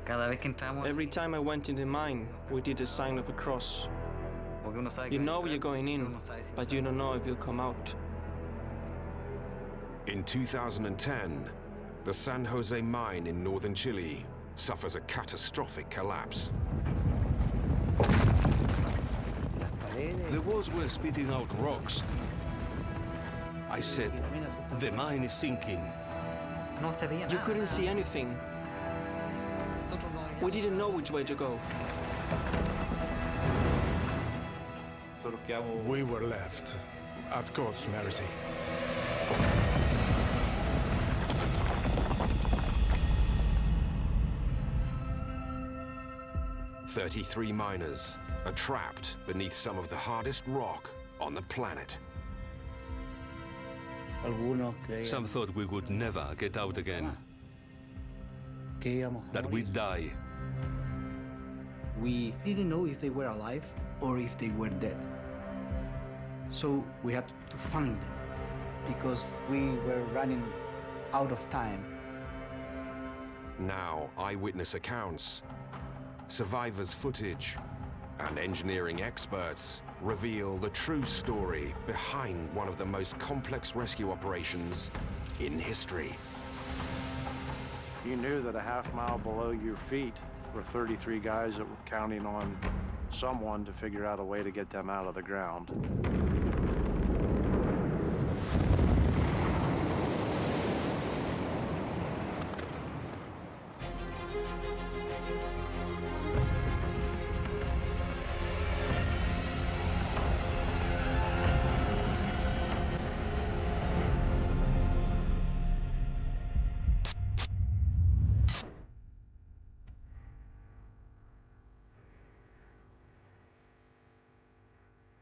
Every time I went in the mine, we did a sign of a cross. You know you're going in, but you don't know if you'll come out. In 2010, the San Jose mine in northern Chile suffers a catastrophic collapse. The walls were spitting out rocks. I said, the mine is sinking. You couldn't see anything. We didn't know which way to go. We were left at God's mercy. "33 miners are trapped beneath some of the hardest rock on the planet." Some thought we would never get out again, that we'd die. We didn't know if they were alive or if they were dead. So we had to find them because we were running out of time. Now, eyewitness accounts, survivors' footage, and engineering experts reveal the true story behind one of the most complex rescue operations in history. You knew that a half mile below your feet were 33 guys that were counting on someone to figure out a way to get them out of the ground.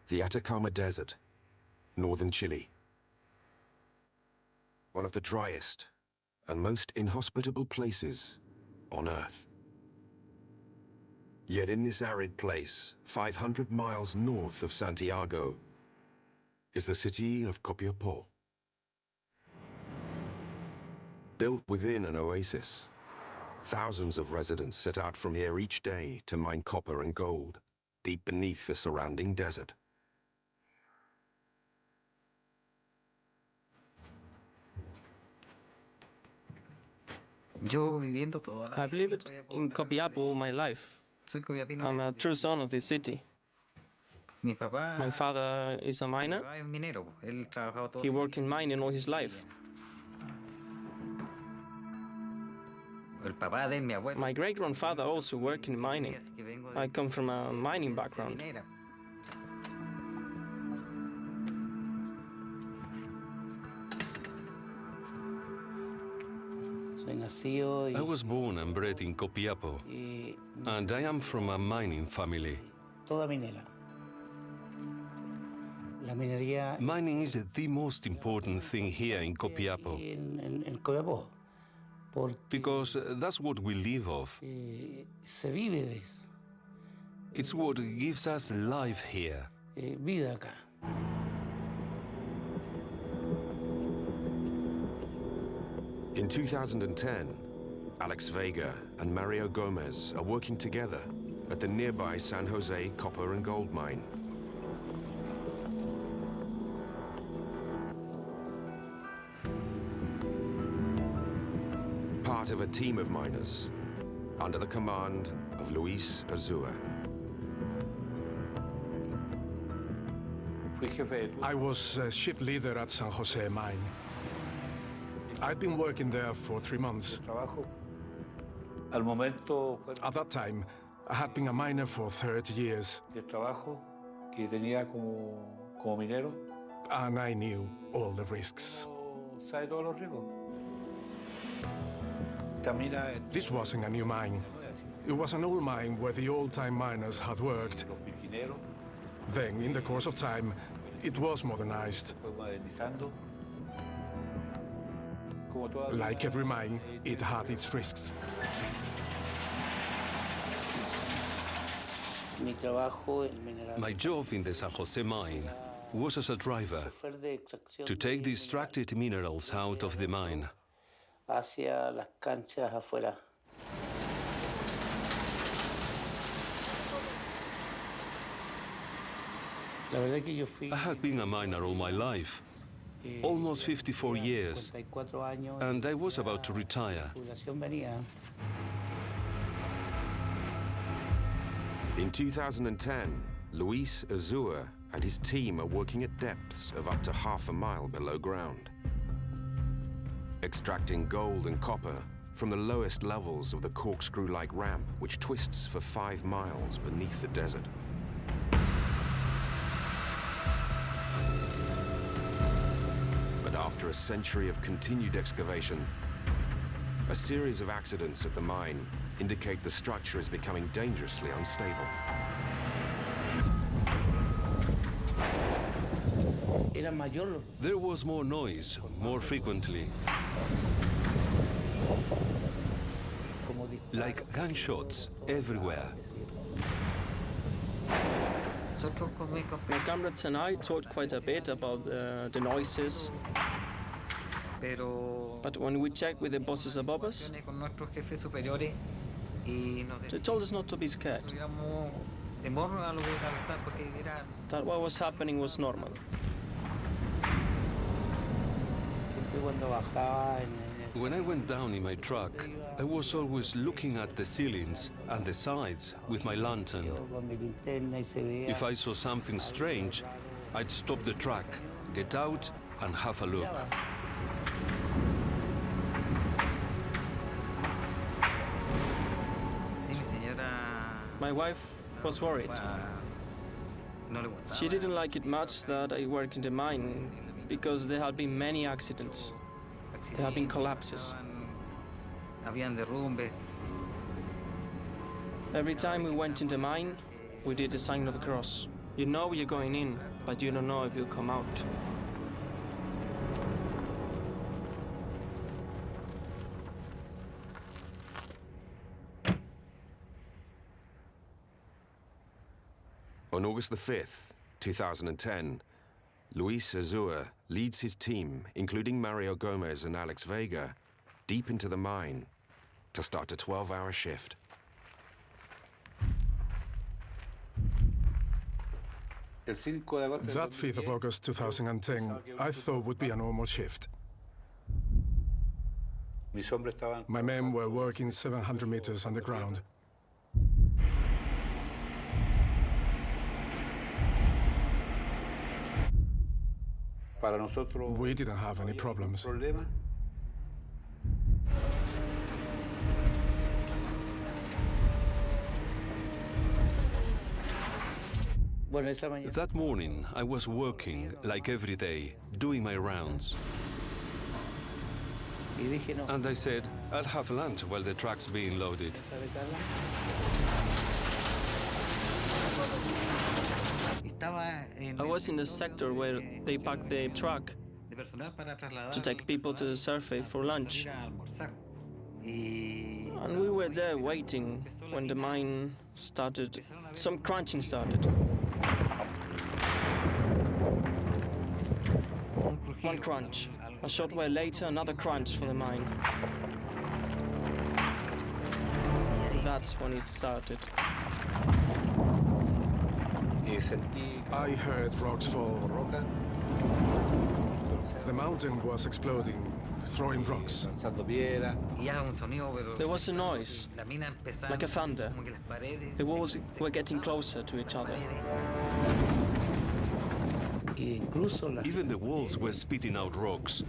The Atacama Desert, northern Chile. One of the driest and most inhospitable places on Earth. Yet in this arid place, 500 miles north of Santiago, is the city of Copiapó. Built within an oasis, thousands of residents set out from here each day to mine copper and gold deep beneath the surrounding desert. I've lived in Copiapó all my life. I'm a true son of this city. My father is a miner. He worked in mining all his life. My great-grandfather also worked in mining. I come from a mining background. I was born and bred in Copiapó, and I am from a mining family. Mining is the most important thing here in Copiapó, because that's what we live off. It's what gives us life here. In 2010, Alex Vega and Mario Gomez are working together at the nearby San Jose copper and gold mine. Part of a team of miners under the command of Luis Azua. I was shift leader at San Jose mine. I'd been working there for 3 months. At that time, I had been a miner for 30 years. And I knew all the risks. This wasn't a new mine. It was an old mine where the old-time miners had worked. Then, in the course of time, it was modernized. Like every mine, it had its risks. My job in the San Jose mine was as a driver, to take the extracted minerals out of the mine. I had been a miner all my life, almost 54 years, and I was about to retire. In 2010, Luis Azua and his team are working at depths of up to half a mile below ground, extracting gold and copper from the lowest levels of the corkscrew-like ramp which twists for 5 miles beneath the desert. But after a century of continued excavation, a series of accidents at the mine indicate the structure is becoming dangerously unstable. There was more noise, more frequently, like gunshots everywhere. My comrades and I talked quite a bit about the noises, but when we checked with the bosses above us, they told us not to be scared, that what was happening was normal. When I went down in my truck, I was always looking at the ceilings and the sides with my lantern. If I saw something strange, I'd stop the truck, get out, and have a look. My wife was worried. She didn't like it much that I work in the mine because there had been many accidents. There have been collapses. Every time we went in the mine, we did the sign of the cross. You know you're going in, but you don't know if you'll come out. On August the 5th, 2010, Luis Azua leads his team, including Mario Gomez and Alex Vega, deep into the mine to start a 12-hour shift. That 5th of August 2010, I thought would be a normal shift. My men were working 700 meters underground. We didn't have any problems. That morning, I was working like every day, doing my rounds. And I said, I'll have lunch while the truck's being loaded. I was in the sector where they packed the truck to take people to the surface for lunch. And we were there waiting when the mine started. Some crunching started. One crunch. A short while later, another crunch for the mine. That's when it started. I heard rocks fall. The mountain was exploding, throwing rocks. There was a noise, like a thunder. The walls were getting closer to each other. Even the walls were spitting out rocks.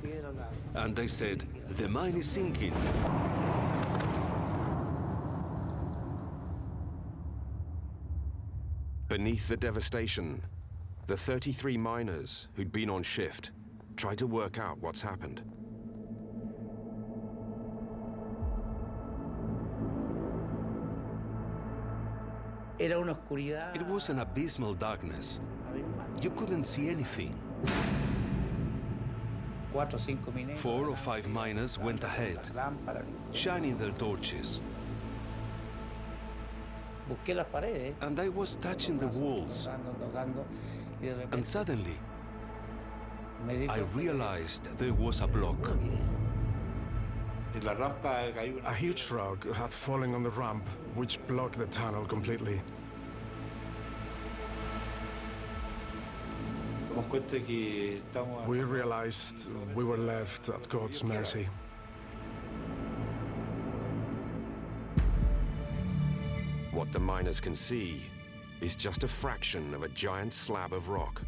And I said, the mine is sinking. Beneath the devastation, the 33 miners who'd been on shift tried to work out what's happened. It was an abysmal darkness. You couldn't see anything. 4 or 5 miners went ahead, shining their torches. And I was touching the walls. And suddenly, I realized there was a block. A huge rock had fallen on the ramp, which blocked the tunnel completely. We realized we were left at God's mercy. What the miners can see is just a fraction of a giant slab of rock,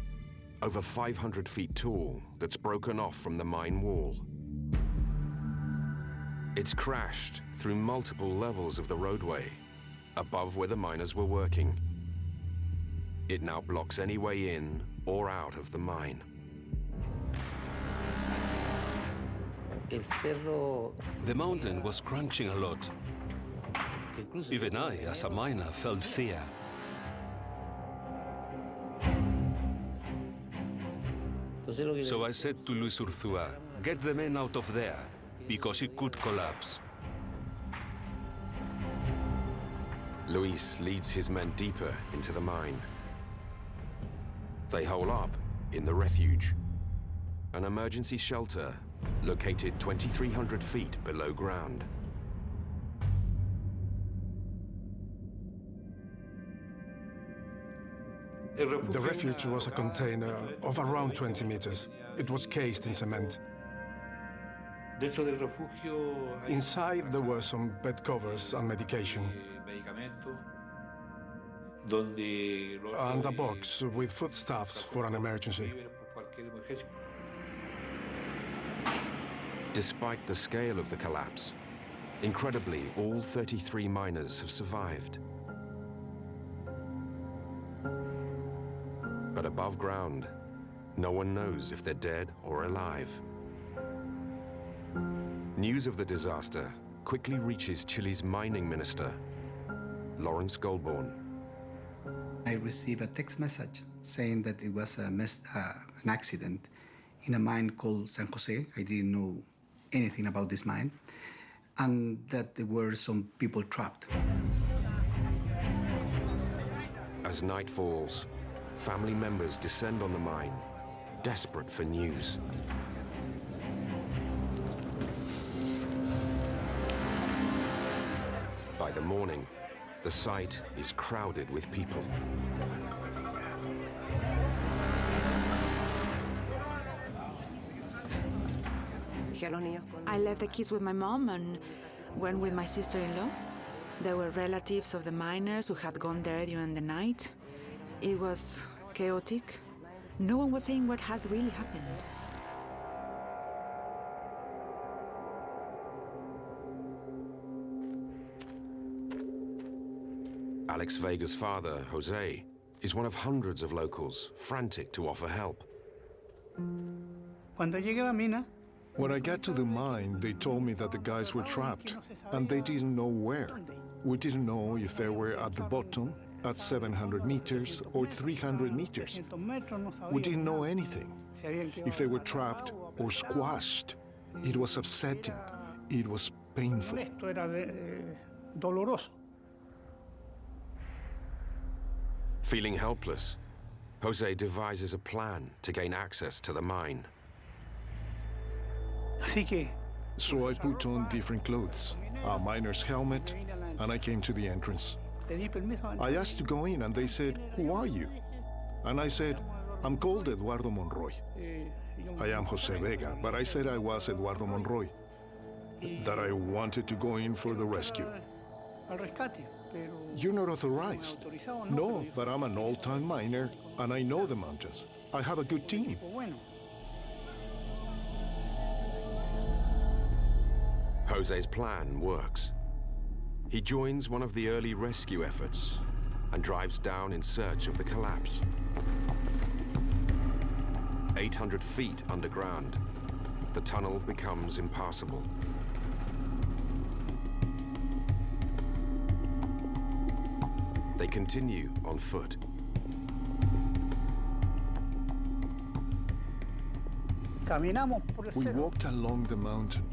over 500 feet tall, that's broken off from the mine wall. It's crashed through multiple levels of the roadway, above where the miners were working. It now blocks any way in or out of the mine. The mountain was crunching a lot. Even I, as a miner, felt fear. So I said to Luis Urzúa, get the men out of there, because it could collapse. Luis leads his men deeper into the mine. They hole up in the refuge, an emergency shelter located 2,300 feet below ground. The refuge was a container of around 20 meters. It was cased in cement. Inside there were some bed covers and medication, and a box with foodstuffs for an emergency. Despite the scale of the collapse, incredibly, all 33 miners have survived. But above ground, no one knows if they're dead or alive. News of the disaster quickly reaches Chile's mining minister, Lawrence Goldborn. I received a text message saying that it was an accident in a mine called San Jose. I didn't know anything about this mine, and that there were some people trapped. As night falls, family members descend on the mine, desperate for news. By the morning, the site is crowded with people. I left the kids with my mom and went with my sister-in-law. There were relatives of the miners who had gone there during the night. It was chaotic. No one was saying what had really happened. Alex Vega's father, Jose, is one of hundreds of locals frantic to offer help. When I got to the mine, they told me that the guys were trapped, and they didn't know where. We didn't know if they were at the bottom, at 700 meters, or 300 meters. We didn't know anything. If they were trapped or squashed, it was upsetting. It was painful. Feeling helpless, Jose devises a plan to gain access to the mine. So I put on different clothes, a miner's helmet, and I came to the entrance. I asked to go in, and they said, "Who are you?" And I said, "I'm called Eduardo Monroy. I am Jose Vega, but I said I was Eduardo Monroy, that I wanted to go in for the rescue." "You're not authorized." "No, but I'm an old-time miner, and I know the mountains. I have a good team." Jose's plan works. He joins one of the early rescue efforts and drives down in search of the collapse. 800 feet underground, the tunnel becomes impassable. They continue on foot. We walked along the mountain.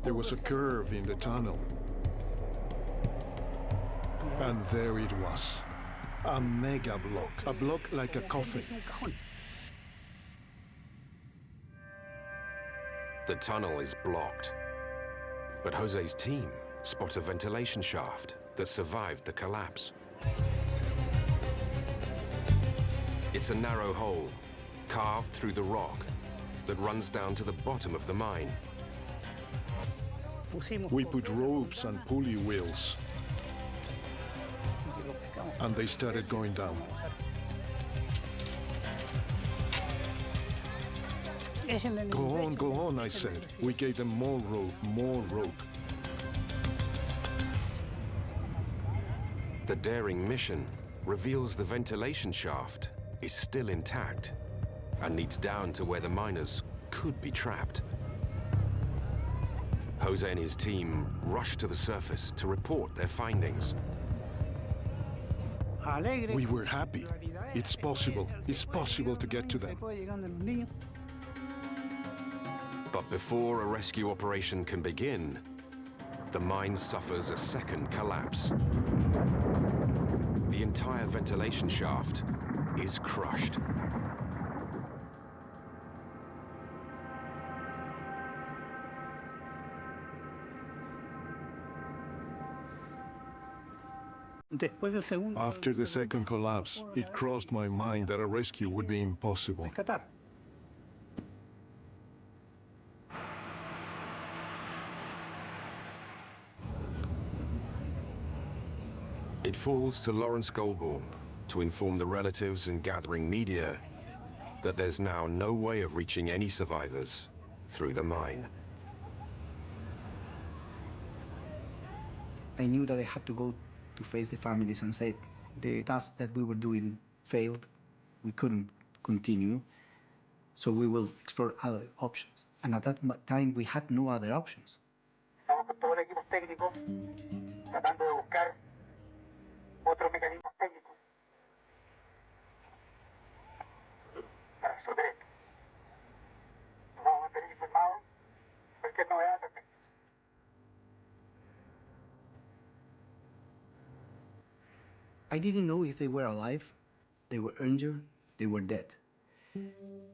There was a curve in the tunnel. And there it was. A mega block. A block like a coffin. The tunnel is blocked. But Jose's team spot a ventilation shaft that survived the collapse. It's a narrow hole, carved through the rock that runs down to the bottom of the mine. We put ropes and pulley wheels, and they started going down. Go on, I said. We gave them more rope, more rope. The daring mission reveals the ventilation shaft is still intact and leads down to where the miners could be trapped. Jose and his team rush to the surface to report their findings. We were happy. It's possible to get to them. But before a rescue operation can begin, the mine suffers a second collapse. The entire ventilation shaft is crushed. After the second collapse, it crossed my mind that a rescue would be impossible. It falls to Lawrence Goldborn to inform the relatives and gathering media that there's now no way of reaching any survivors through the mine. I knew that I had to go to face the families and say the task that we were doing failed. We couldn't continue, so we will explore other options. And at that time, we had no other options. Todo el equipo técnico tratando de buscar otros mecanismos técnicos para resolver esto. Nos vamos a mantener informados de cualquier novedad al respecto. I didn't know if they were alive, they were injured, they were dead.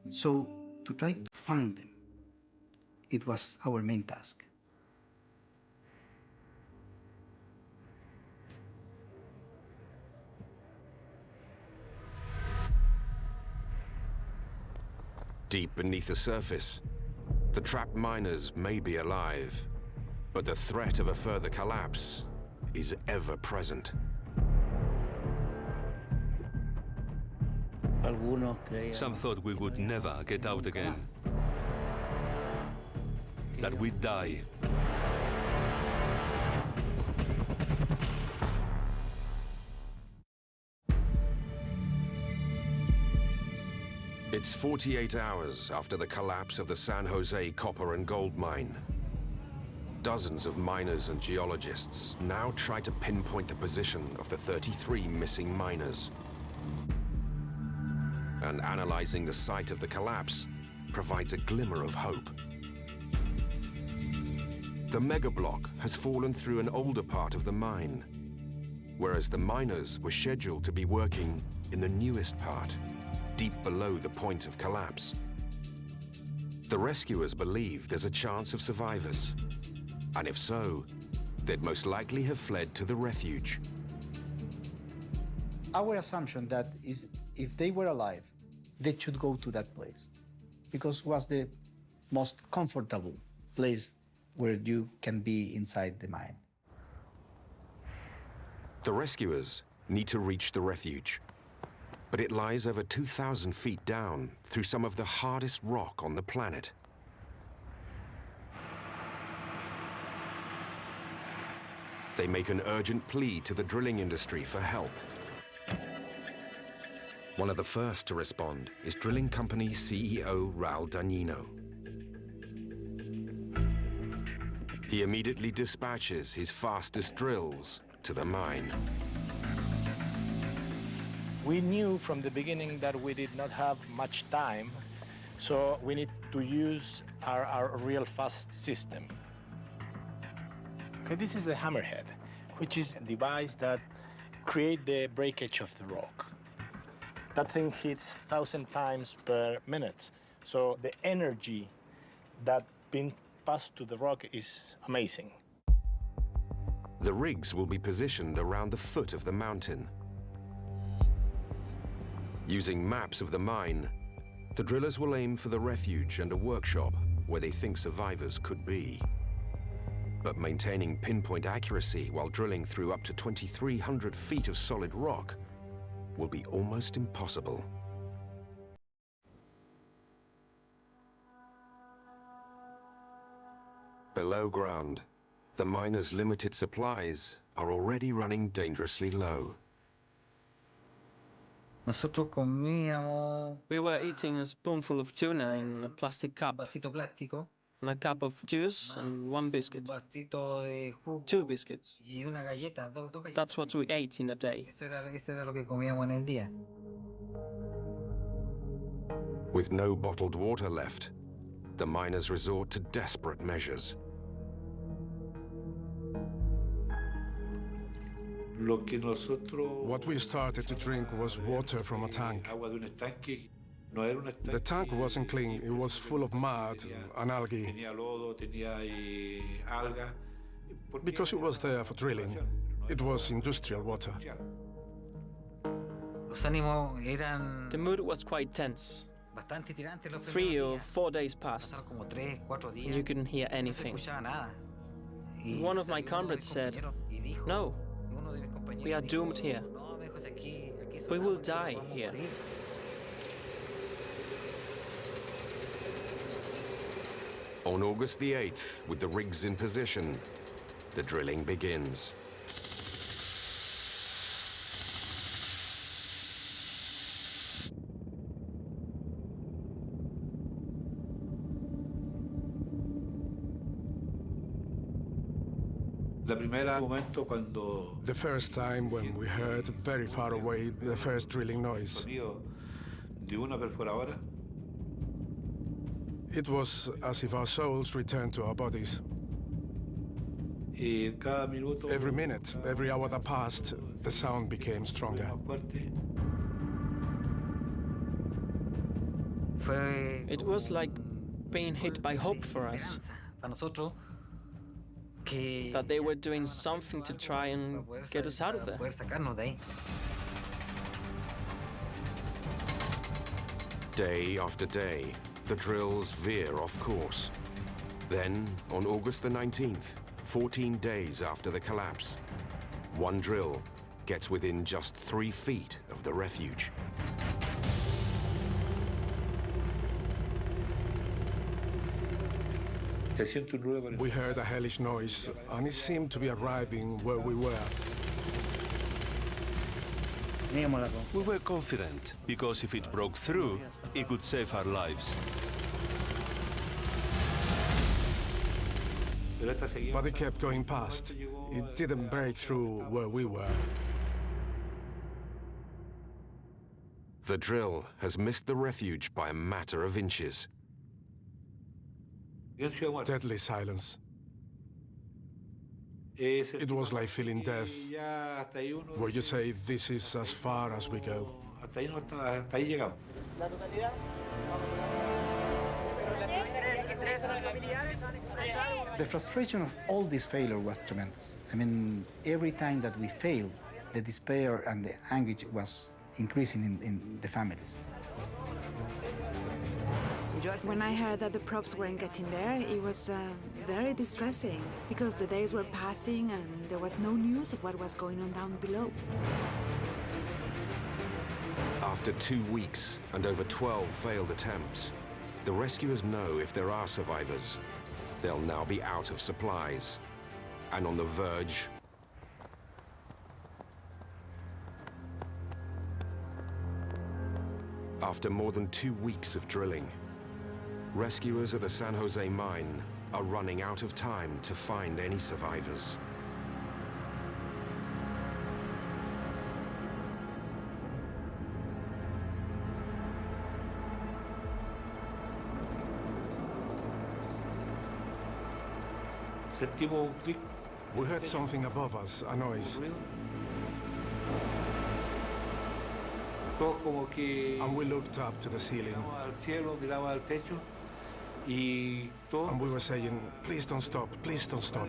So to try to find them, it was our main task. Deep beneath the surface, the trapped miners may be alive, but the threat of a further collapse is ever present. Some thought we would never get out again, that we'd die. It's 48 hours after the collapse of the San Jose copper and gold mine. Dozens of miners and geologists now try to pinpoint the position of the 33 missing miners. And analyzing the site of the collapse provides a glimmer of hope. The megablock has fallen through an older part of the mine, whereas the miners were scheduled to be working in the newest part, deep below the point of collapse. The rescuers believe there's a chance of survivors, and if so, they'd most likely have fled to the refuge. Our assumption that is, if they were alive, they should go to that place, because it was the most comfortable place where you can be inside the mine. The rescuers need to reach the refuge, but it lies over 2,000 feet down through some of the hardest rock on the planet. They make an urgent plea to the drilling industry for help. One of the first to respond is drilling company CEO Raul Dagnino. He immediately dispatches his fastest drills to the mine. We knew from the beginning that we did not have much time, so we need to use our real fast system. Okay, this is the hammerhead, which is a device that creates the breakage of the rock. That thing hits 1,000 times per minute, so the energy that being passed to the rock is amazing. The rigs will be positioned around the foot of the mountain. Using maps of the mine, The drillers will aim for the refuge and a workshop where they think survivors could be. But maintaining pinpoint accuracy while drilling through up to 2,300 feet of solid rock will be almost impossible. Below ground, the miners' limited supplies are already running dangerously low. Nosotros comíamos We were eating a spoonful of tuna in a plastic cup, vasito plástico, and a cup of juice and one biscuit. vasito de jugo 2 biscuits. y una galleta, dos galletas. That's what we ate in a day. Eso era lo que comíamos en el día. With no bottled water left, the miners resort to desperate measures. What we started to drink was water from a tank. The tank wasn't clean, it was full of mud and algae. Because it was there for drilling, it was industrial water. Los ánimos eran The mood was quite tense. bastante tirantes los 3 primeros or días. 4 days passed, Pasaron como 3, 4 and días. you couldn't hear No se anything. escuchaba nada. Y One of my salió uno de mis comrades said, compañeros y dijo- "No, uno de mis compañeros we are dijo, doomed here. "No, me dijo, si aquí We will sonamos, die vamos a here." morir". On August the 8th, with the rigs in position, the drilling begins. The first time when we heard very far away the first drilling noise, it was as if our souls returned to our bodies. Every minute, every hour that passed, the sound became stronger. It was like being hit by hope for us, Para nosotros, que that they were doing something to try and get us out of there. poder sacarnos de ahí. Day after day, the drills veer off course. Then, on August the 19th, 14 days after the collapse, one drill gets within just 3 feet of the refuge. We heard a hellish noise, and it seemed to be arriving where we were. We were confident, because if it broke through, it could save our lives. But it kept going past. It didn't break through where we were. The drill has missed the refuge by a matter of inches. Deadly silence. It was like feeling death, where you say, this is as far as we go. The frustration of all this failure was tremendous. I mean, every time that we failed, the despair and the anguish was increasing in the families. When I heard that the props weren't getting there, it was very distressing because the days were passing and there was no news of what was going on down below. After 2 weeks and over 12 failed attempts, the rescuers know if there are survivors, they'll now be out of supplies and on the verge After more than 2 weeks of drilling, rescuers at the San Jose mine are running out of time to find any survivors. We heard something above us, a noise. And we looked up to the ceiling. And we were saying, please don't stop, please don't stop.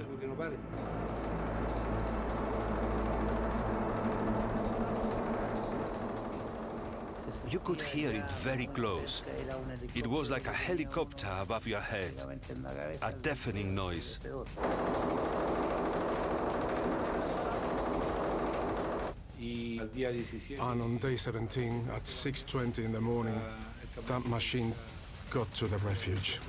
You could hear it very close. It was like a helicopter above your head, a deafening noise. And on day 17, at 6:20 in the morning, that machine got to the refuge.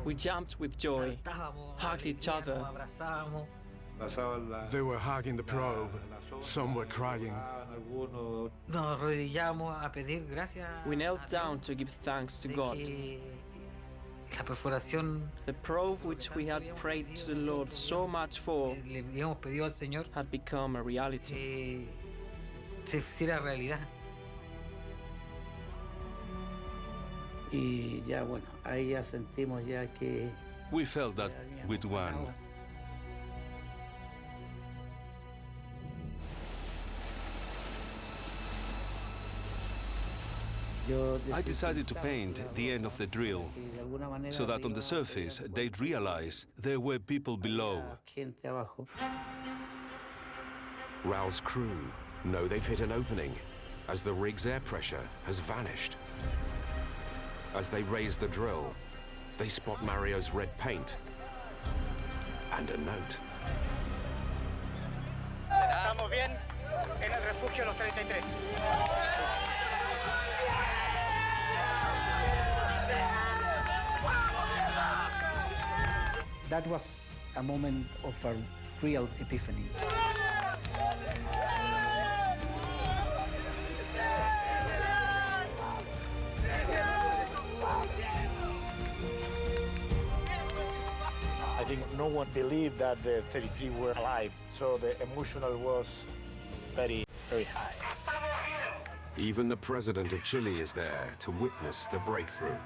We jumped with joy, hugged each other. They were hugging the probe. Some were crying. We knelt down to give thanks to God. The probe which we had prayed to the Lord so much for had become a reality. We felt that we'd won. I decided to paint the end of the drill so that on the surface they'd realize there were people below. Raul's crew know they've hit an opening as the rig's air pressure has vanished. As they raise the drill, they spot Mario's red paint and a note. Estamos bien en el refugio Los 33. That was a moment of a real epiphany. I think no one believed that the 33 were alive, so the emotional was very, very high. Even the president of Chile is there to witness the breakthrough.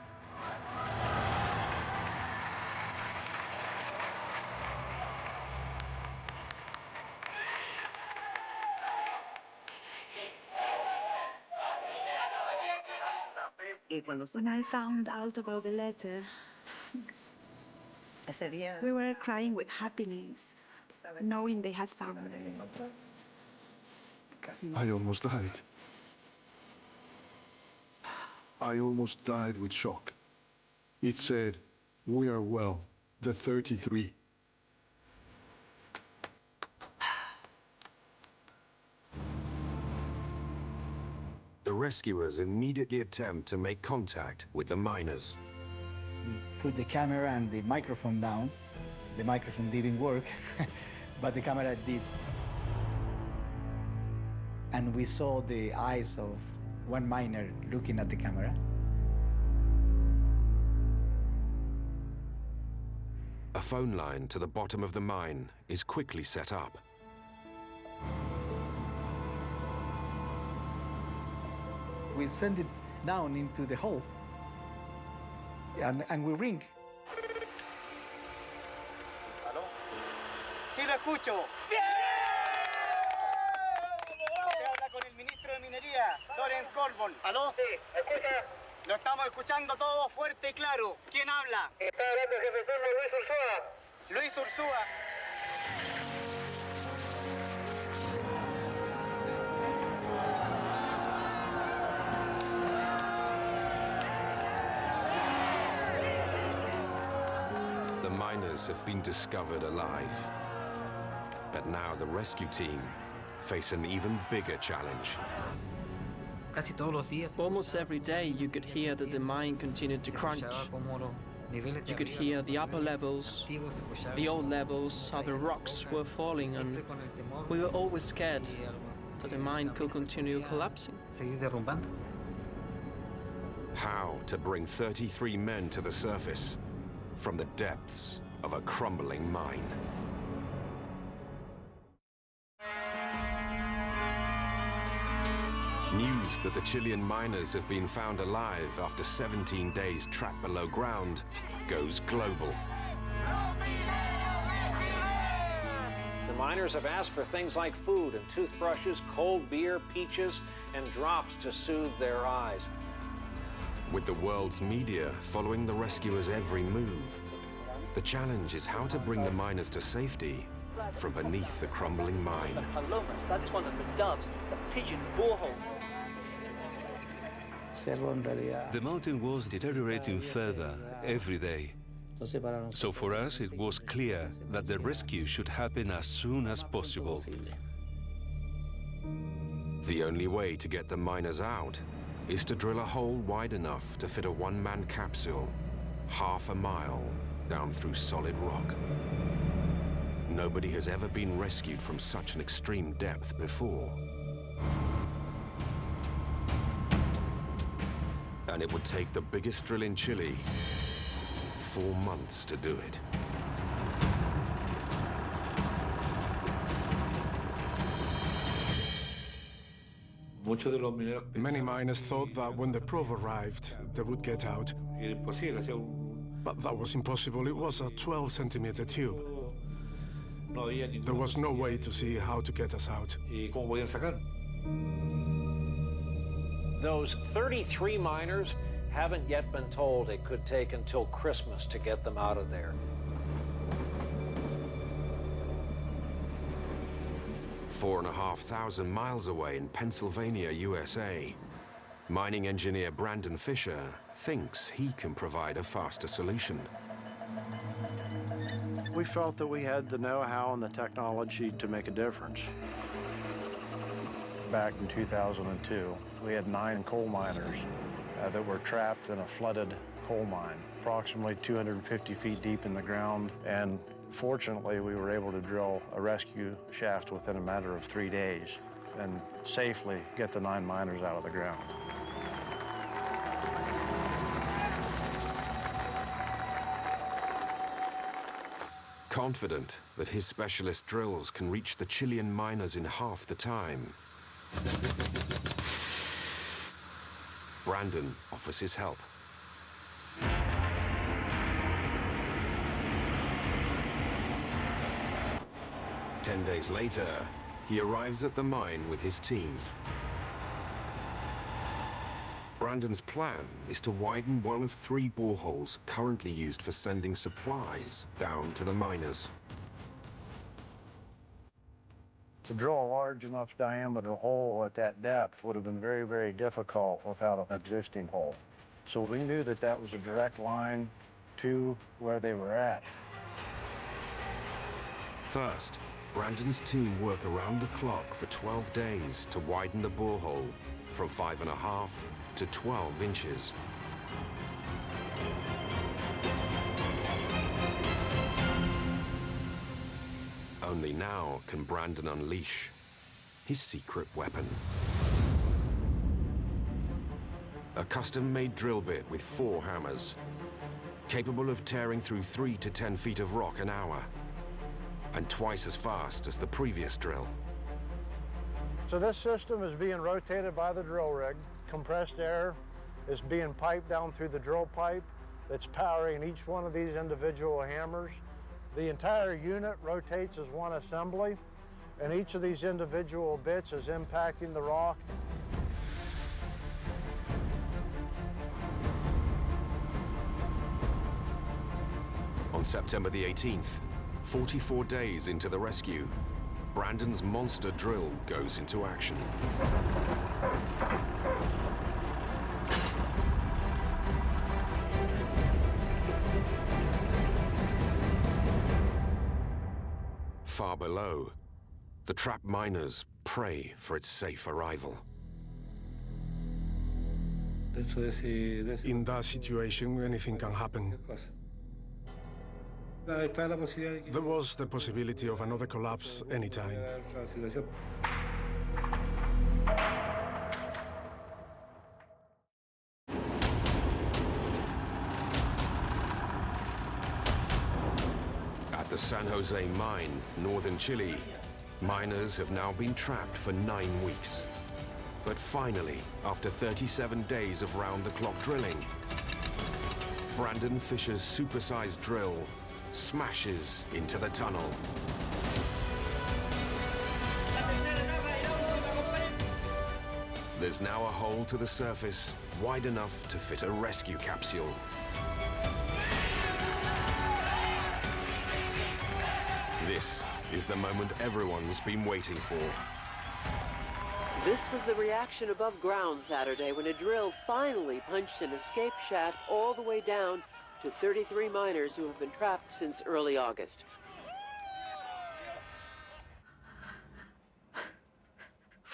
When I found out about the letter, we were crying with happiness, knowing they had found them. I almost died. I almost died with shock. It said, "We are well, the 33. The rescuers immediately attempt to make contact with the miners. We put the camera and the microphone down. The microphone didn't work, but the camera did. And we saw the eyes of one miner looking at the camera. A phone line to the bottom of the mine is quickly set up. We send it down into the hole, and we ring. ¿Aló? Sí, lo escucho. ¡Bien! Se habla con el ministro de Minería, Lawrence Gorbon. ¿Aló? Sí, escucha. Lo estamos escuchando todo fuerte y claro. ¿Quién habla? Está hablando el jefe turno Luis Ursúa. Luis Ursúa. The miners have been discovered alive. But now the rescue team face an even bigger challenge. Almost every day you could hear that the mine continued to crunch. You could hear the upper levels, the old levels, how the rocks were falling, and we were always scared that the mine could continue collapsing. How to bring 33 men to the surface from the depths of a crumbling mine. News that the Chilean miners have been found alive after 17 days trapped below ground goes global. The miners have asked for things like food and toothbrushes, cold beer, peaches, and drops to soothe their eyes. With the world's media following the rescuers' every move, The challenge is how to bring the miners to safety from beneath the crumbling mine. That is one of the doves, the pigeon borehole. The mountain was deteriorating further every day. So for us, it was clear that the rescue should happen as soon as possible. The only way to get the miners out is to drill a hole wide enough to fit a one-man capsule half a mile down through solid rock. Nobody has ever been rescued from such an extreme depth before. And it would take the biggest drill in Chile 4 months to do it. Many miners thought that when the probe arrived, they would get out. But that was impossible. It was a 12-centimeter tube. There was no way to see how to get us out. Those 33 miners haven't yet been told it could take until Christmas to get them out of there. 4,500 miles away in Pennsylvania, USA, mining engineer Brandon Fisher thinks he can provide a faster solution. We felt that we had the know-how and the technology to make a difference. Back in 2002, we had 9 coal miners that were trapped in a flooded coal mine, approximately 250 feet deep in the ground, and fortunately, we were able to drill a rescue shaft within a matter of 3 days and safely get the 9 miners out of the ground. Confident that his specialist drills can reach the Chilean miners in half the time, Brandon offers his help. Ten days later, he arrives at the mine with his team. Brandon's plan is to widen one of 3 boreholes currently used for sending supplies down to the miners. To drill a large enough diameter hole at that depth would have been very, very difficult without an existing hole. So we knew that that was a direct line to where they were at. First, Brandon's team work around the clock for 12 days to widen the borehole from 5.5 to 12 inches. Only now can Brandon unleash his secret weapon. A custom-made drill bit with 4 hammers, capable of tearing through 3 to 10 feet of rock an hour, and twice as fast as the previous drill. So this system is being rotated by the drill rig. Compressed air is being piped down through the drill pipe that's powering each one of these individual hammers. The entire unit rotates as one assembly, and each of these individual bits is impacting the rock. On September the 18th, 44 days into the rescue, Brandon's monster drill goes into action. Far below, the trapped miners pray for its safe arrival. In that situation, anything can happen. There was the possibility of another collapse anytime. At the San Jose mine, northern Chile, miners have now been trapped for 9 weeks. But finally, after 37 days of round-the-clock drilling, Brandon Fisher's supersized drill smashes into the tunnel. There's now a hole to the surface wide enough to fit a rescue capsule. This is the moment everyone's been waiting for. This was the reaction above ground Saturday when a drill finally punched an escape shaft all the way down to 33 miners who have been trapped since early August.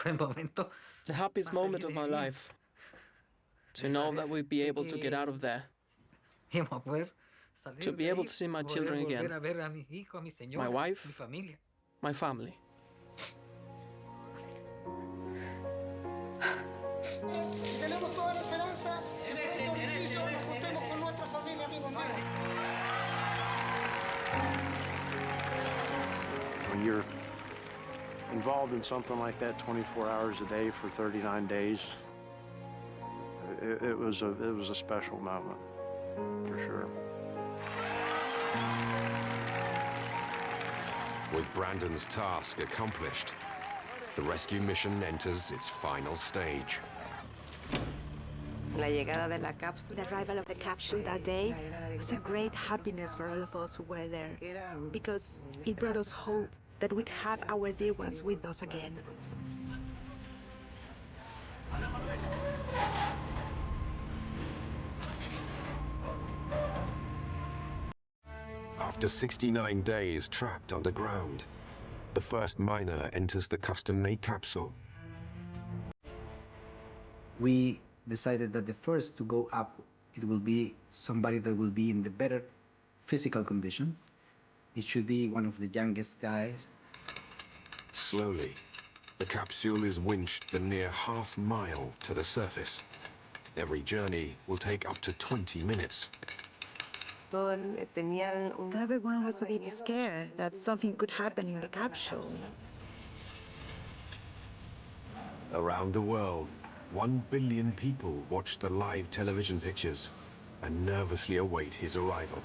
The happiest moment of my life. To know that we'd be able to get out of there. To be able to see my children again. My wife, my family. When you're involved in something like that 24 hours a day for 39 days, it was a special moment, for sure. With Brandon's task accomplished, the rescue mission enters its final stage. The arrival of the capsule that day was a great happiness for all of us who were there, because it brought us hope that we'd have our dear ones with us again. After 69 days trapped underground, the first miner enters the custom-made capsule. We decided that the first to go up, it will be somebody that will be in the better physical condition. It should be one of the youngest guys. Slowly, the capsule is winched the near half-mile to the surface. Every journey will take up to 20 minutes. Everyone was a bit scared that something could happen in the capsule. Around the world, 1 billion people watch the live television pictures and nervously await his arrival.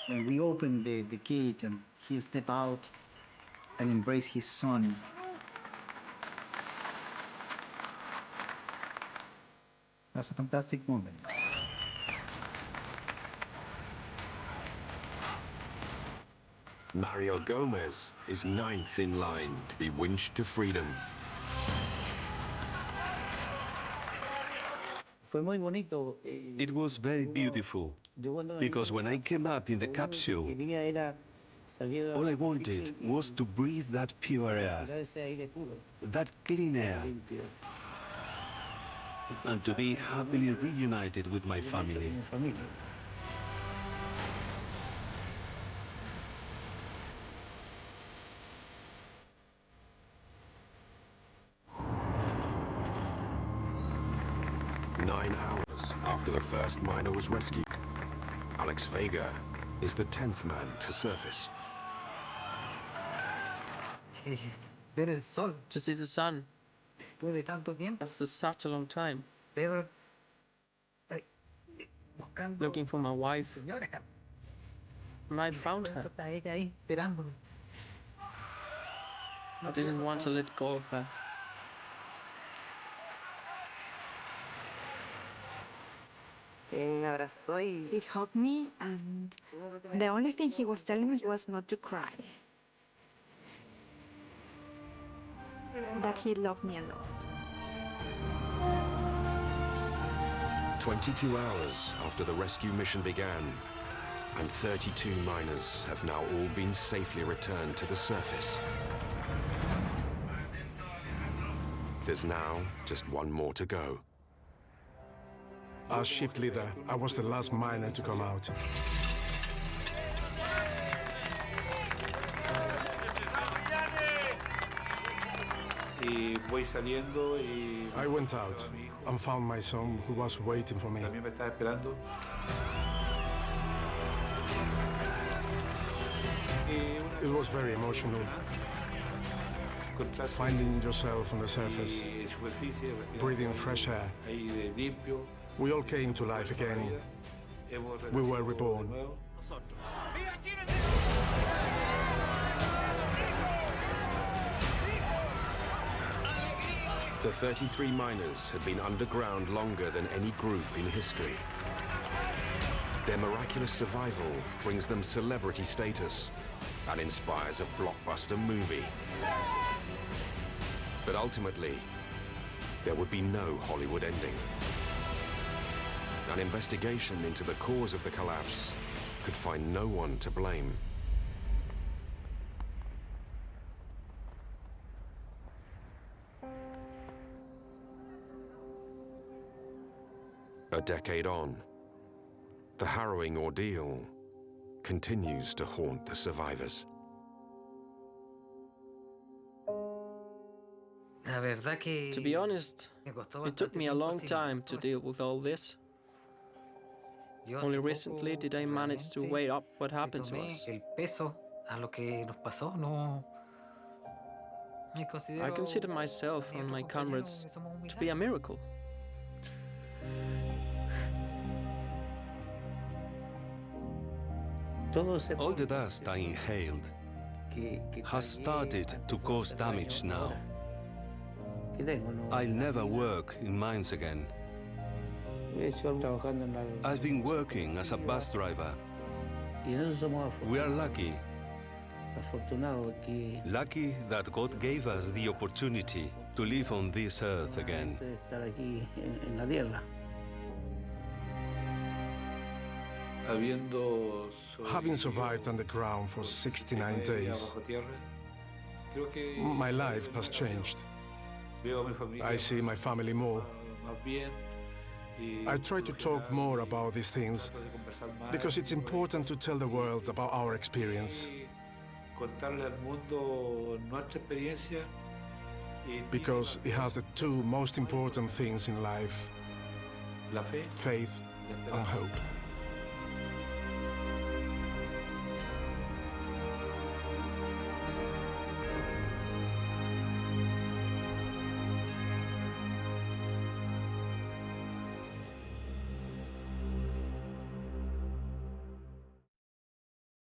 When we opened the cage and he stepped out and embraced his son, that's a fantastic moment. Mario Gomez is 9th in line to be winched to freedom. It was very beautiful, because when I came up in the capsule, all I wanted was to breathe that pure air, that clean air, and to be happily reunited with my family. After the first miner was rescued, Alex Vega is the 10th man to surface. To see the sun after such a long time. Looking for my wife. And I found her. I didn't want to let go of her. He hugged me, and the only thing he was telling me was not to cry. That he loved me a lot. 22 hours after the rescue mission began, and 32 miners have now all been safely returned to the surface. There's now just one more to go. As shift leader, I was the last miner to come out. I went out and found my son, who was waiting for me. It was very emotional. Finding yourself on the surface, breathing fresh air. We all came to life again. We were reborn. The 33 miners had been underground longer than any group in history. Their miraculous survival brings them celebrity status and inspires a blockbuster movie. But ultimately, there would be no Hollywood ending. An investigation into the cause of the collapse could find no one to blame. A decade on, the harrowing ordeal continues to haunt the survivors. To be honest, it took me a long time to deal with all this. Only recently did I manage to weigh up what happened to us. I consider myself and my comrades to be a miracle. All the dust I inhaled has started to cause damage now. I'll never work in mines again. I've been working as a bus driver. We are lucky. Lucky that God gave us the opportunity to live on this earth again. Having survived underground for 69 days, my life has changed. I see my family more. I try to talk more about these things because it's important to tell the world about our experience. Because it has the two most important things in life: faith and hope.